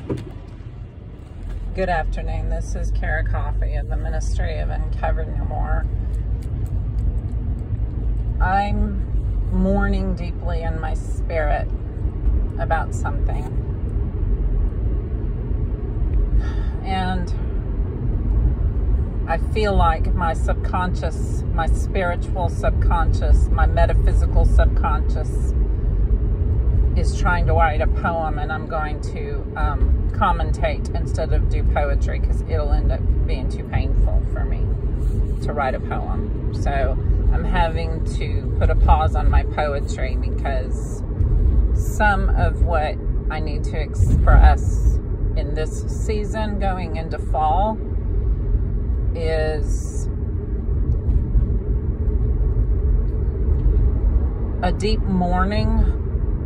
Good afternoon. This is Kara Coffey of the Ministry of Uncover No More. I'm mourning deeply in my spirit about something. And I feel like my subconscious, my spiritual subconscious, my metaphysical subconscious is trying to write a poem, and I'm going to commentate instead of do poetry because it'll end up being too painful for me to write a poem. So I'm having to put a pause on my poetry because some of what I need to express in this season going into fall is a deep mourning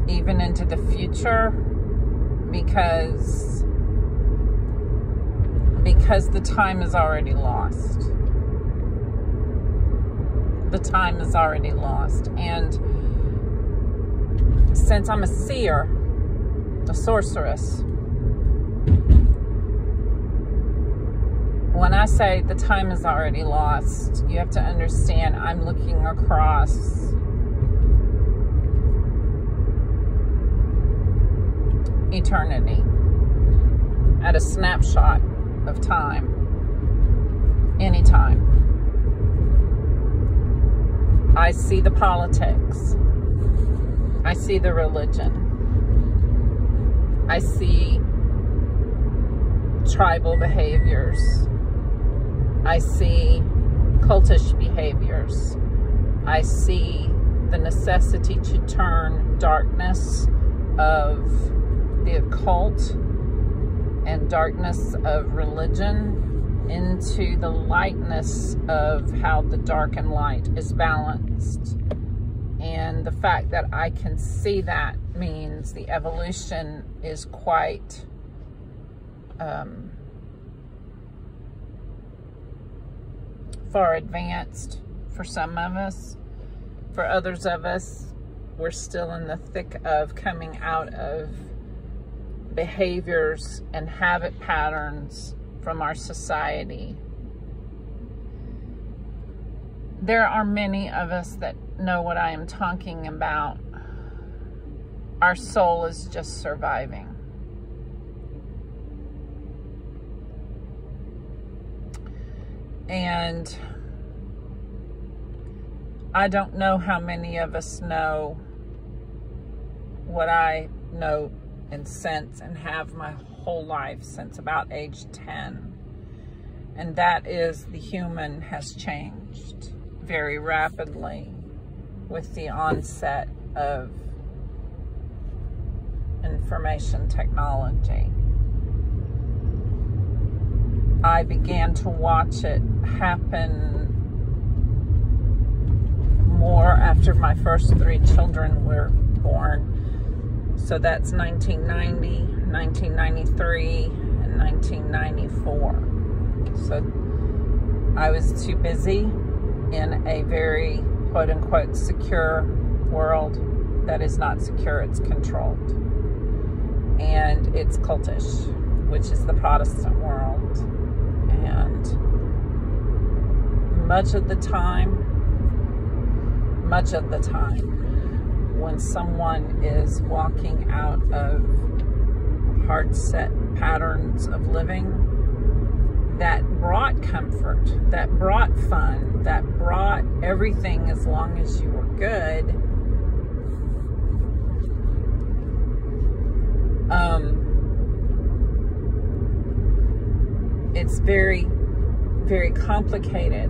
even into the future because the time is already lost. The time is already lost. And since I'm a seer, a sorceress, when I say the time is already lost, you have to understand I'm looking across eternity at a snapshot of time, anytime. I see the politics. I see the religion. I see tribal behaviors. I see cultish behaviors. I see the necessity to turn darkness of the occult and darkness of religion into the lightness of how the dark and light is balanced. And the fact that I can see that means the evolution is quite far advanced for some of us. For others of us, we're still in the thick of coming out of behaviors and habit patterns from our society. There are many of us that know what I am talking about. Our soul is just surviving. And I don't know how many of us know what I know and sense and have my whole life since about age 10. And that is the human has changed very rapidly with the onset of information technology. I began to watch it happen more after my first 3 children were born. So that's 1990, 1993, and 1994. So I was too busy in a very quote-unquote secure world that is not secure, it's controlled. And it's cultish, which is the Protestant world. And much of the time, when someone is walking out of hard set patterns of living that brought comfort, that brought fun, that brought everything as long as you were good, it's very, very complicated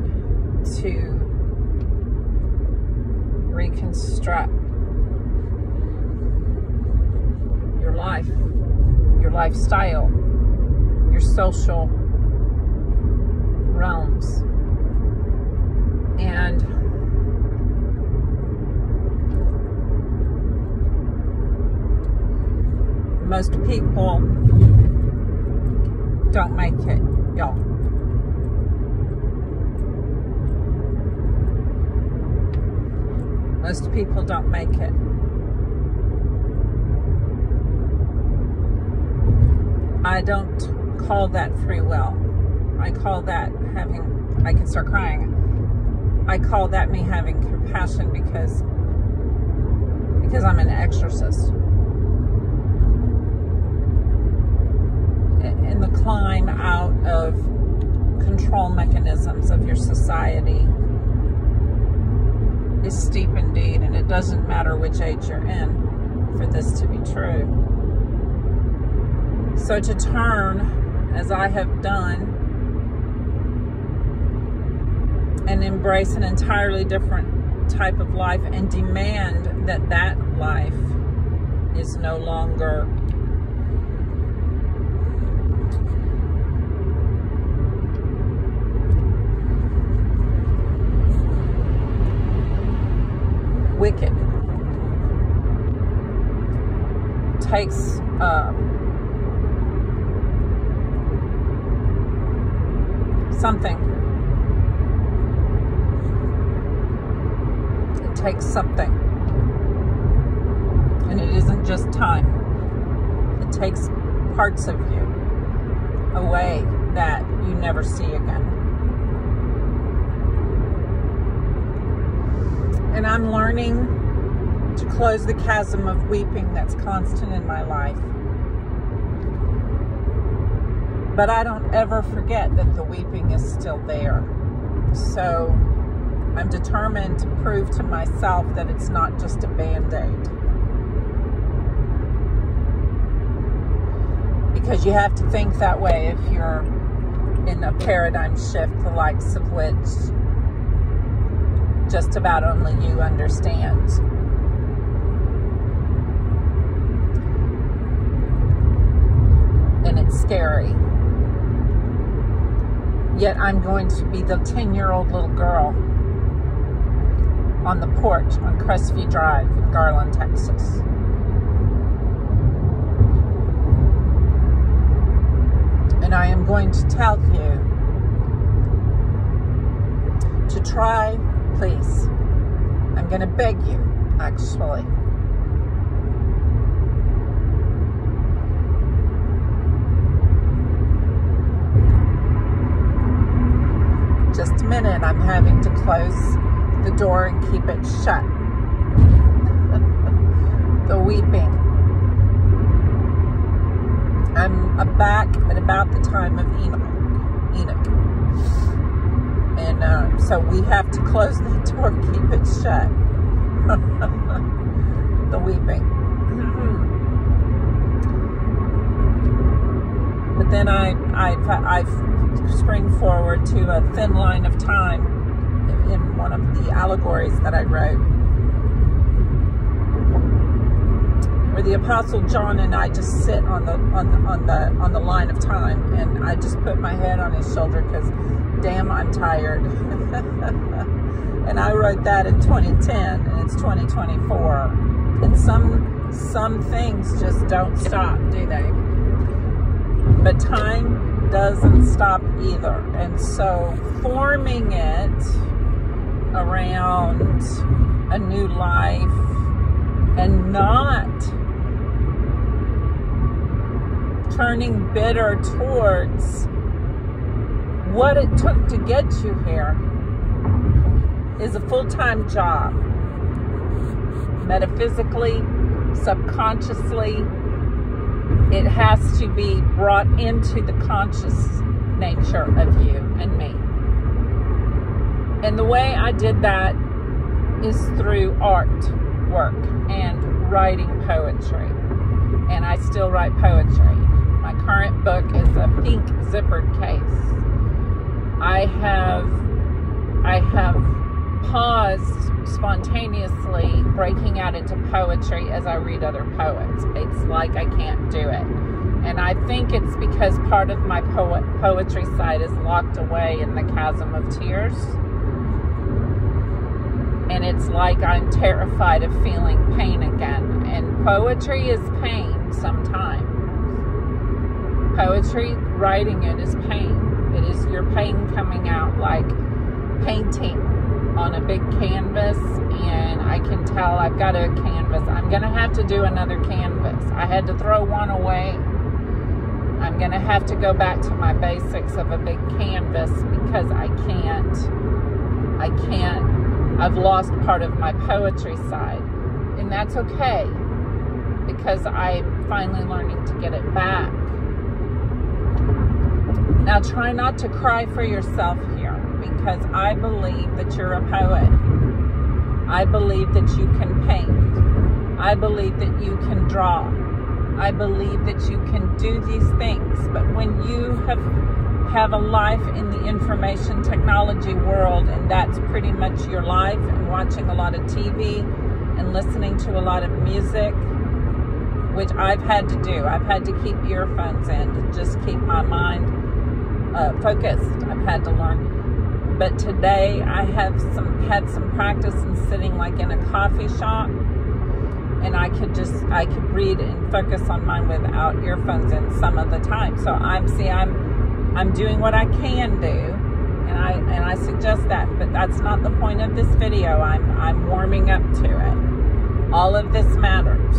to reconstruct your life, your lifestyle, your social realms. And most people don't make it, y'all. Most people don't make it. I don't call that free will. I call that having, I can start crying. I call that me having compassion because I'm an exorcist. In the climb out of control mechanisms of your society is steep indeed, and it doesn't matter which age you're in for this to be true. So to turn, as I have done, and embrace an entirely different type of life and demand that that life is no longer wicked, takes something. It takes something. And it isn't just time. It takes parts of you away that you never see again. And I'm learning to close the chasm of weeping that's constant in my life. But I don't ever forget that the weeping is still there. So I'm determined to prove to myself that it's not just a Band-Aid. Because you have to think that way if you're in a paradigm shift, the likes of which just about only you understand. And it's scary. Yet I'm going to be the 10-year-old little girl on the porch on Crestview Drive in Garland, Texas. And I am going to tell you to try, please. I'm going to beg you, actually. Just a minute, I'm having to close the door and keep it shut. The weeping. I'm back at about the time of Enoch. And so we have to close the door and keep it shut. The weeping. But then I've spring forward to a thin line of time in one of the allegories that I wrote, where the Apostle John and I just sit on the line of time, and I just put my head on his shoulder because damn, I'm tired. And I wrote that in 2010, and it's 2024, and some things just don't stop, do they? But time doesn't stop either. And so forming it around a new life and not turning bitter towards what it took to get you here is a full-time job. Metaphysically, subconsciously, it has to be brought into the conscious nature of you and me. And the way I did that is through art work and writing poetry. And I still write poetry. My current book is a pink zippered case. I have paused spontaneously breaking out into poetry as I read other poets. It's like I can't do it. And I think it's because part of my poetry side is locked away in the chasm of tears. And it's like I'm terrified of feeling pain again. And poetry is pain sometimes. Poetry, writing it is pain. It is your pain coming out like painting on a big canvas, and I can tell I've got a canvas. I'm going to have to do another canvas. I had to throw one away I'm going to have to go back to my basics of a big canvas because I can't. I've lost part of my poetry side. And that's okay, because I'm finally learning to get it back. Now try not to cry for yourself here, because I believe that you're a poet. I believe that you can paint. I believe that you can draw. I believe that you can do these things. But when you have a life in the information technology world, and that's pretty much your life, and watching a lot of TV and listening to a lot of music, which I've had to do. I've had to keep earphones in to just keep my mind focused. I've had to learn. But today I have had some practice in sitting like in a coffee shop, and I could read and focus on mine without earphones in some of the time. So I'm doing what I can do, and I suggest that, but that's not the point of this video. I'm warming up to it. All of this matters.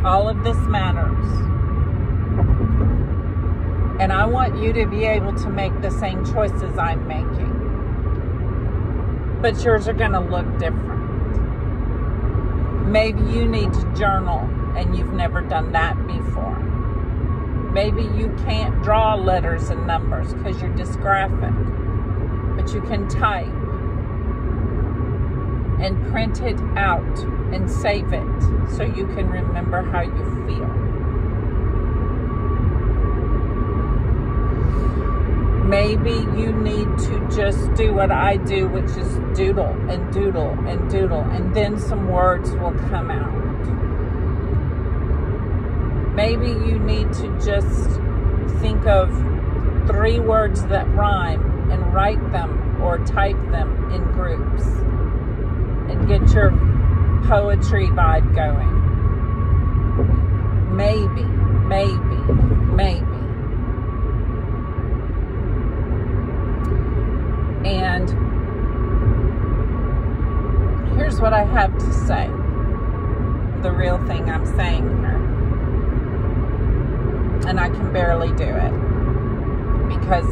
All of this matters. And I want you to be able to make the same choices I'm making. But yours are going to look different. Maybe you need to journal and you've never done that before. Maybe you can't draw letters and numbers because you're dysgraphic, but you can type and print it out and save it so you can remember how you feel. Maybe you need to just do what I do, which is doodle and doodle and doodle, and then some words will come out. Maybe you need to just think of 3 words that rhyme and write them or type them in groups and get your poetry vibe going. Maybe. And here's what I have to say. The real thing I'm saying here. And I can barely do it because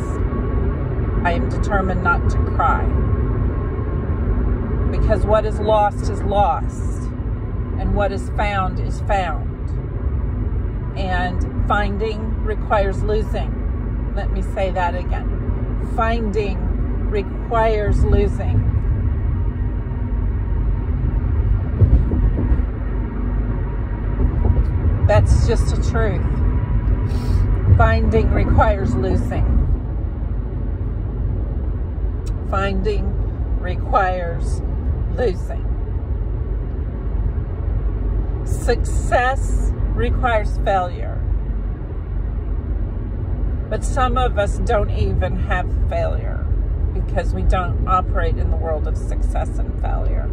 I am determined not to cry. Because what is lost, and what is found is found. And finding requires losing. Let me say that again. Finding requires losing. That's just the truth. Finding requires losing. Finding requires losing. Success requires failure. But some of us don't even have failure because we don't operate in the world of success and failure.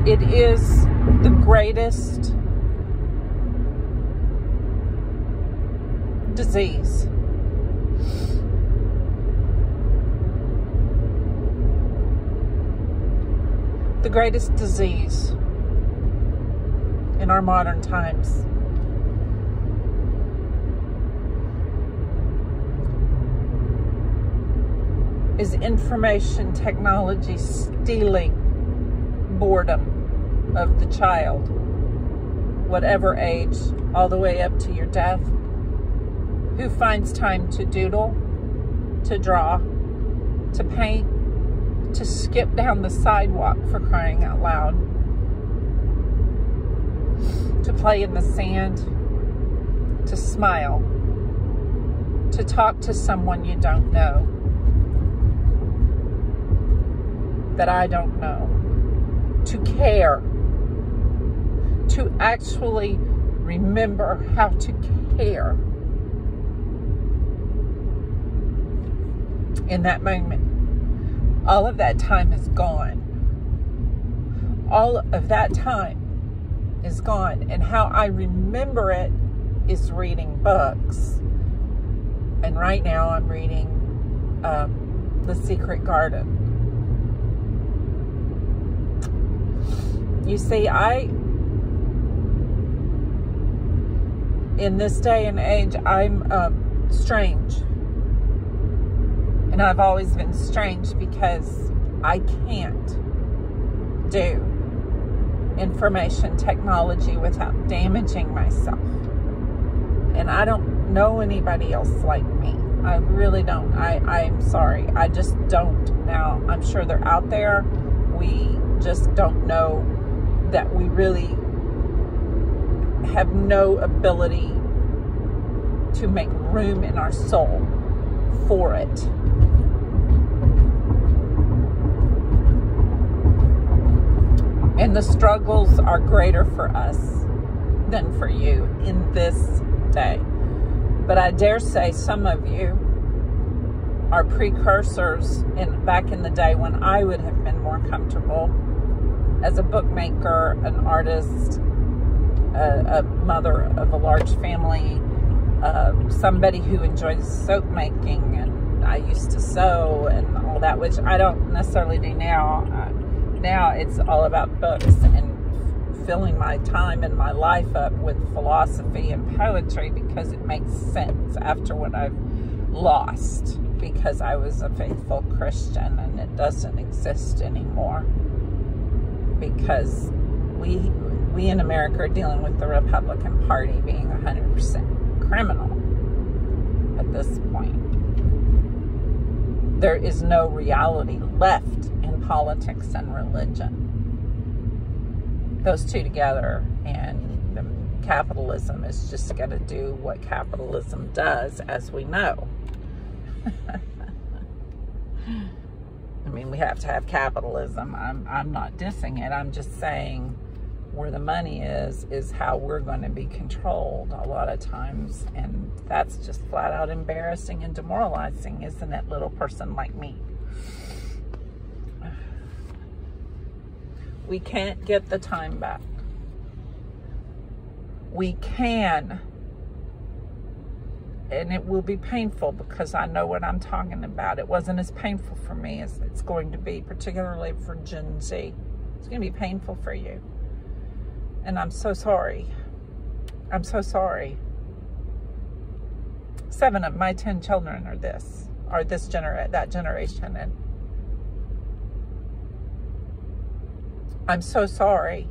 It is the greatest disease. The greatest disease in our modern times. Is information technology stealing boredom of the child, whatever age, all the way up to your death, who finds time to doodle, to draw, to paint, to skip down the sidewalk, for crying out loud, to play in the sand, to smile, to talk to someone you don't know, that I don't know, to care, to actually remember how to care in that moment. All of that time is gone. All of that time is gone. And how I remember it is reading books. And right now I'm reading the secret garden. You see, in this day and age, I'm strange. And I've always been strange because I can't do information technology without damaging myself. And I don't know anybody else like me. I really don't. I'm sorry. I just don't. Now, I'm sure they're out there. We just don't know that we really have no ability to make room in our soul for it. And the struggles are greater for us than for you in this day. But I dare say some of you are precursors back in the day when I would have been more comfortable as a bookmaker, an artist, a mother of a large family, somebody who enjoys soap making, and I used to sew and all that, which I don't necessarily do now. Now it's all about books and filling my time and my life up with philosophy and poetry because it makes sense after what I've lost, because I was a faithful Christian and it doesn't exist anymore, because we in America are dealing with the Republican Party being 100% criminal at this point. There is no reality left in politics and religion. Those two together, and capitalism is just going to do what capitalism does, as we know. I mean, we have to have capitalism. I'm not dissing it. I'm just saying where the money is how we're going to be controlled a lot of times. And that's just flat out embarrassing and demoralizing, isn't it, little person like me? We can't get the time back. We can. And it will be painful because I know what I'm talking about. It wasn't as painful for me as it's going to be, particularly for Gen Z. It's going to be painful for you. And I'm so sorry. I'm so sorry. 7 of my 10 children are that generation. And I'm so sorry.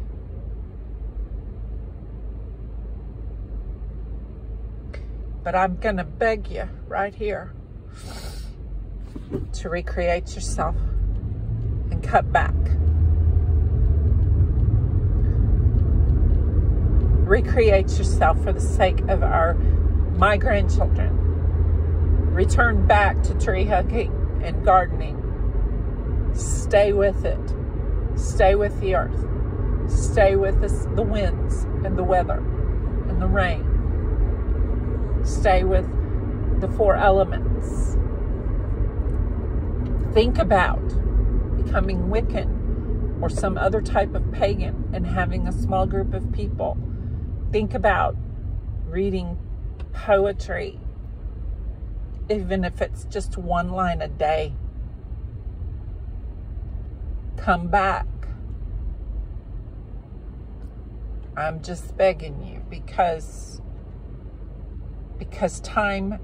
But I'm going to beg you right here to recreate yourself and cut back. Recreate yourself for the sake of my grandchildren. Return back to tree hugging and gardening. Stay with it. Stay with the earth. Stay with the winds and the weather and the rain. Stay with the 4 elements. Think about becoming Wiccan or some other type of pagan and having a small group of people. Think about reading poetry, even if it's just 1 line a day. Come back. I'm just begging you, because time,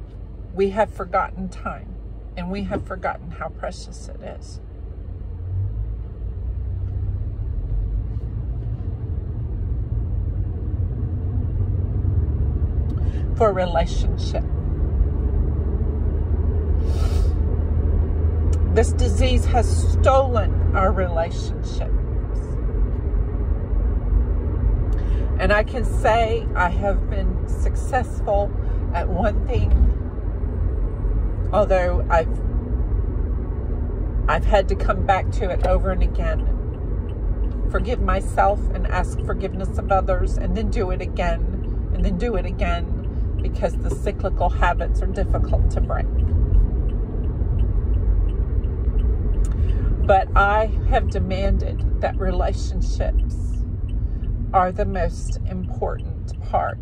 we have forgotten time, and we have forgotten how precious it is. For a relationship. This disease has stolen our relationships. And I can say I have been successful at one thing, although I've had to come back to it over and again. Forgive myself and ask forgiveness of others, and then do it again, and then do it again, because the cyclical habits are difficult to break. But I have demanded that relationships are the most important part,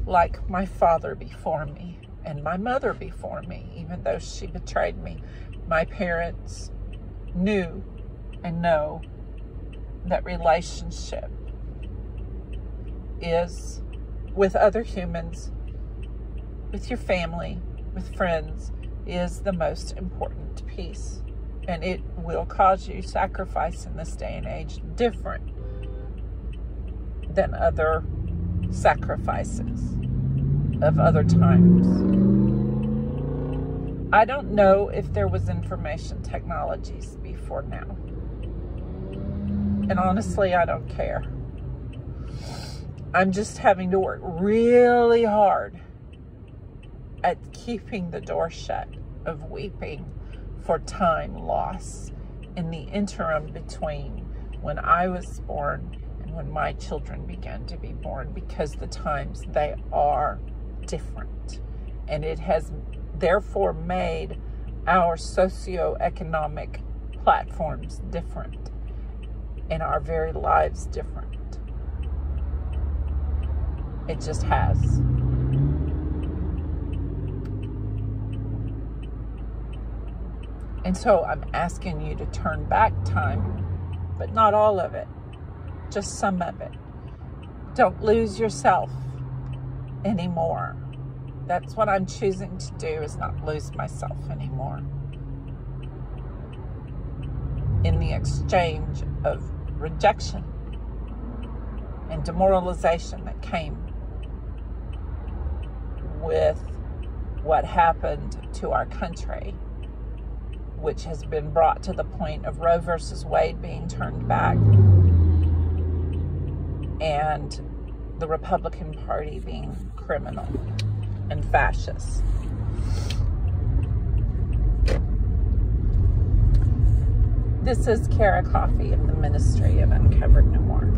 like my father before me. and my mother before me, even though she betrayed me. My parents knew and know that relationship is with other humans, with your family, with friends, is the most important piece. And it will cause you sacrifice in this day and age, different than other sacrifices of other times. I don't know if there was information technologies before now. And honestly, I don't care. I'm just having to work really hard at keeping the door shut of weeping for time loss in the interim between when I was born and when my children began to be born, because the times, they are different. And it has therefore made our socioeconomic platforms different and our very lives different. It just has. And so I'm asking you to turn back time, but not all of it, just some of it. Don't lose yourself anymore. That's what I'm choosing to do, is not lose myself anymore in the exchange of rejection and demoralization that came with what happened to our country, which has been brought to the point of Roe versus Wade being turned back and the Republican Party being criminal and fascist. This is Kara Coffee of the Ministry of Uncovered No More.